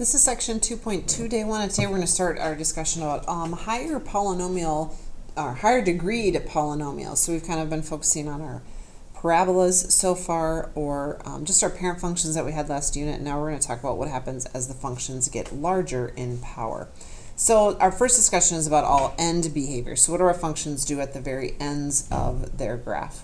This is section 2.2, day 1, and today we're going to start our discussion about higher polynomial, or higher degreed polynomials. So we've kind of been focusing on our parabolas so far, or just our parent functions that we had last unit, and now we're going to talk about what happens as the functions get larger in power. So our first discussion is about all end behavior. So what do our functions do at the very ends of their graph?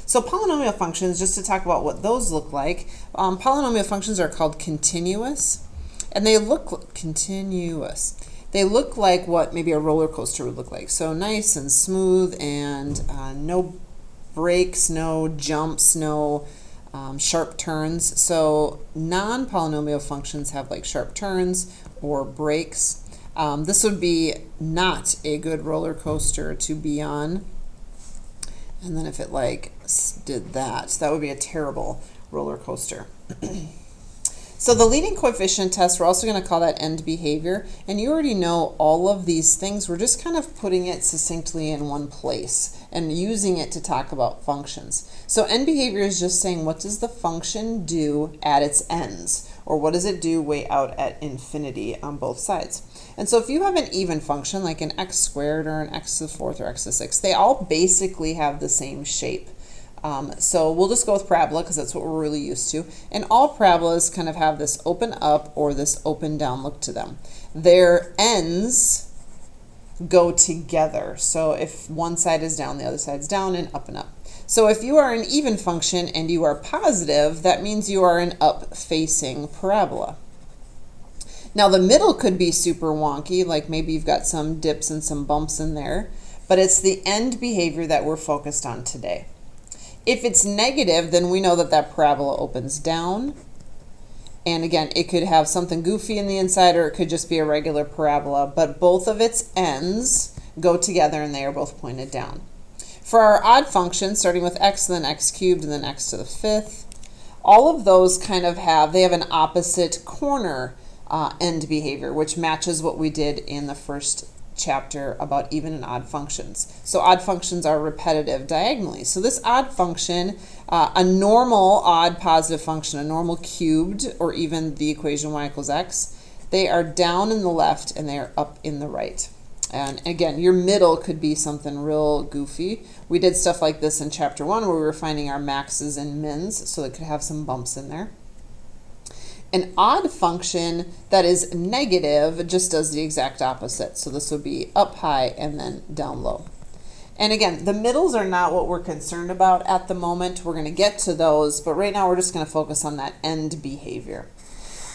So polynomial functions, just to talk about what those look like, polynomial functions are called continuous. And they look continuous. They look like what maybe a roller coaster would look like. So nice and smooth and no breaks, no jumps, no sharp turns. So non-polynomial functions have like sharp turns or breaks. This would be not a good roller coaster to be on. And then if it like did that, that would be a terrible roller coaster. So the leading coefficient test, we're also going to call that end behavior. And you already know all of these things. We're just kind of putting it succinctly in one place and using it to talk about functions. So end behavior is just saying, what does the function do at its ends? Or what does it do way out at infinity on both sides? And so if you have an even function, like an x squared or an x to the fourth or x to the sixth, they all basically have the same shape. So we'll just go with parabola because that's what we're really used to. And all parabolas kind of have this open up or this open down look to them. Their ends go together. So if one side is down, the other side's down, and up and up. So if you are an even function and you are positive, that means you are an up-facing parabola. Now the middle could be super wonky, like maybe you've got some dips and some bumps in there, but it's the end behavior that we're focused on today. If it's negative, then we know that that parabola opens down. And again, it could have something goofy in the inside, or it could just be a regular parabola, but both of its ends go together and they are both pointed down. For our odd functions, starting with x, then x cubed, and then x to the fifth, all of those kind of have an opposite corner end behavior, which matches what we did in the first chapter about even and odd functions. So odd functions are repetitive diagonally. So this odd function, a normal odd positive function, a normal cubed, or even the equation y equals x, they are down in the left and they are up in the right. And again, your middle could be something real goofy. We did stuff like this in chapter 1 where we were finding our maxes and mins, so it could have some bumps in there. An odd function that is negative just does the exact opposite. So this would be up high and then down low. And again, the middles are not what we're concerned about at the moment. We're going to get to those, but right now we're just going to focus on that end behavior.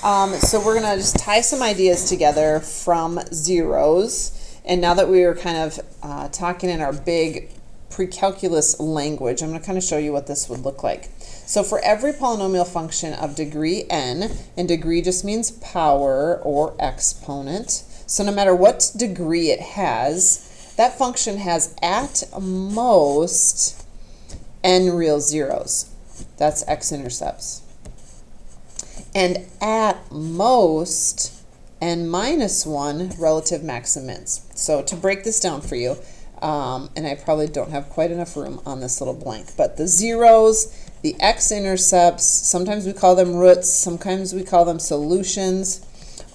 So we're going to just tie some ideas together from zeros. And now that we are kind of talking in our big pre-calculus language, I'm going to kind of show you what this would look like. So for every polynomial function of degree n, and degree just means power or exponent, so no matter what degree it has, that function has at most n real zeros. That's x-intercepts. And at most n minus 1 relative max and mins. So to break this down for you, and I probably don't have quite enough room on this little blank, but the zeros, the x-intercepts, sometimes we call them roots, sometimes we call them solutions.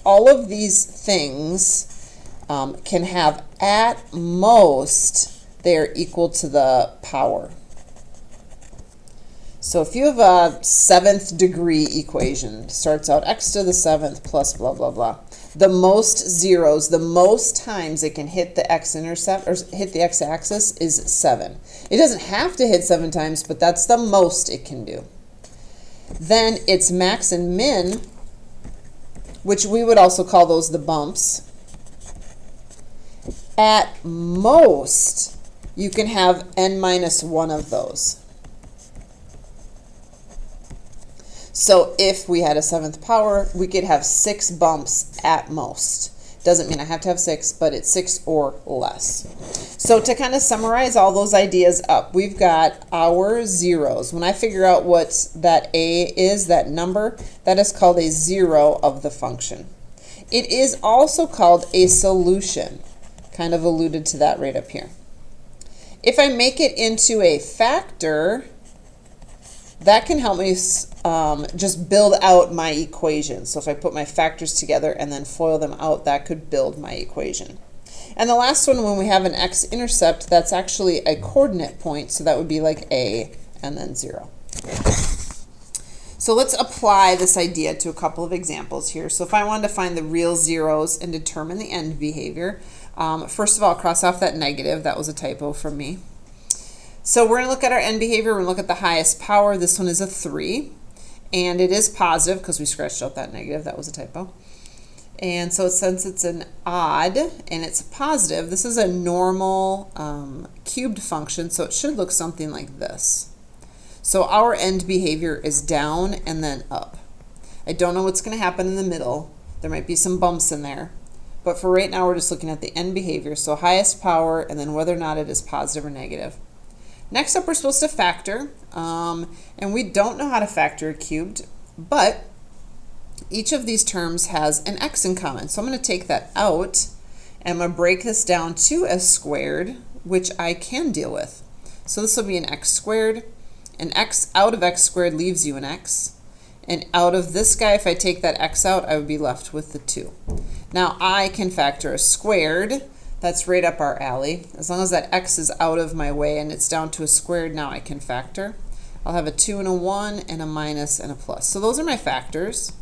All of these things can have at most, they are equal to the power. So if you have a 7th degree equation, starts out x to the 7th plus blah, blah, blah. The most zeros, the most times it can hit the x-intercept or hit the x-axis is 7. It doesn't have to hit 7 times, but that's the most it can do. Then its max and min, which we would also call those the bumps. At most, you can have n minus 1 of those. So if we had a 7th power, we could have 6 bumps at most. Doesn't mean I have to have 6, but it's 6 or less. So to kind of summarize all those ideas up, we've got our zeros. When I figure out what that a is, that number, that is called a zero of the function. It is also called a solution. Kind of alluded to that right up here. If I make it into a factor, that can help me just build out my equation. So if I put my factors together and then FOIL them out, that could build my equation. And the last one, when we have an x-intercept, that's actually a coordinate point, so that would be like A and then 0. So let's apply this idea to a couple of examples here. So if I wanted to find the real zeros and determine the end behavior, first of all, cross off that negative. That was a typo from me. So we're going to look at our end behavior. We're going to look at the highest power. This one is a 3, and it is positive because we scratched out that negative. That was a typo. And so since it's an odd and it's positive, this is a normal cubed function, so it should look something like this. So our end behavior is down and then up. I don't know what's going to happen in the middle. There might be some bumps in there. But for right now, we're just looking at the end behavior. So highest power and then whether or not it is positive or negative. Next up, we're supposed to factor. And we don't know how to factor a cubed, but each of these terms has an x in common. So I'm going to take that out and I'm going to break this down to a squared, which I can deal with. So this will be an x squared. An x out of x squared leaves you an x. And out of this guy, if I take that x out, I would be left with the 2. Now I can factor a squared. That's right up our alley. As long as that x is out of my way and it's down to a squared, now I can factor. I'll have a 2 and a 1 and a minus and a plus. So those are my factors.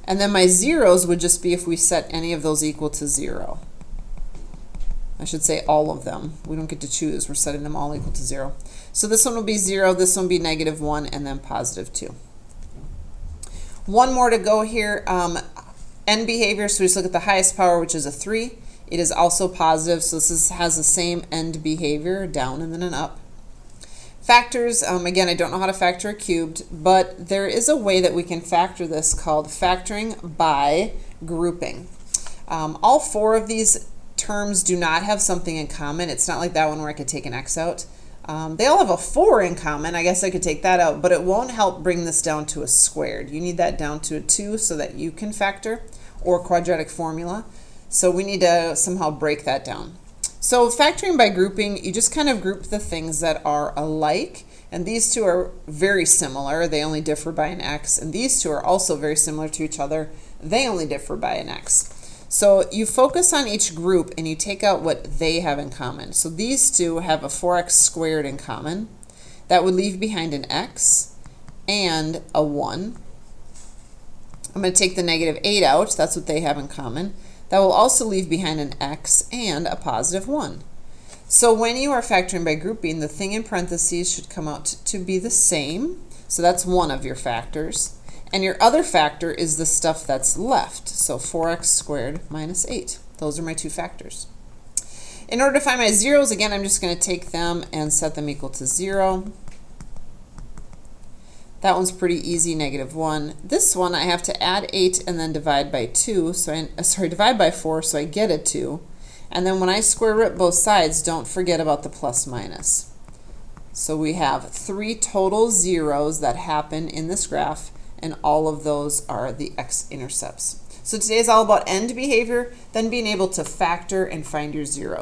And then my zeros would just be if we set any of those equal to 0. I should say all of them. We don't get to choose. We're setting them all equal to 0. So this one will be 0, this one will be negative 1, and then positive 2. One more to go here. End behavior, so we just look at the highest power, which is a 3. It is also positive, so this has the same end behavior, down and then an up. Factors, again, I don't know how to factor a cubed, but there is a way that we can factor this called factoring by grouping. All 4 of these terms do not have something in common. It's not like that one where I could take an x out. They all have a 4 in common. I guess I could take that out, but it won't help bring this down to a squared. You need that down to a 2 so that you can factor, or quadratic formula. So we need to somehow break that down. So factoring by grouping, you just kind of group the things that are alike, and these two are very similar. They only differ by an x, and these two are also very similar to each other. They only differ by an x. So you focus on each group and you take out what they have in common. So these two have a 4x squared in common. That would leave behind an x and a 1. I'm going to take the negative 8 out. That's what they have in common. That will also leave behind an x and a positive 1. So when you are factoring by grouping, the thing in parentheses should come out to be the same. So that's one of your factors. And your other factor is the stuff that's left. So 4x squared minus 8. Those are my 2 factors. In order to find my zeros, again, I'm just going to take them and set them equal to 0. That one's pretty easy, negative 1. This one I have to add 8 and then divide by 2. Divide by 4, so I get a 2. And then when I square root both sides, don't forget about the plus minus. So we have 3 total zeros that happen in this graph, and all of those are the x-intercepts. So today is all about end behavior, then being able to factor and find your zeros.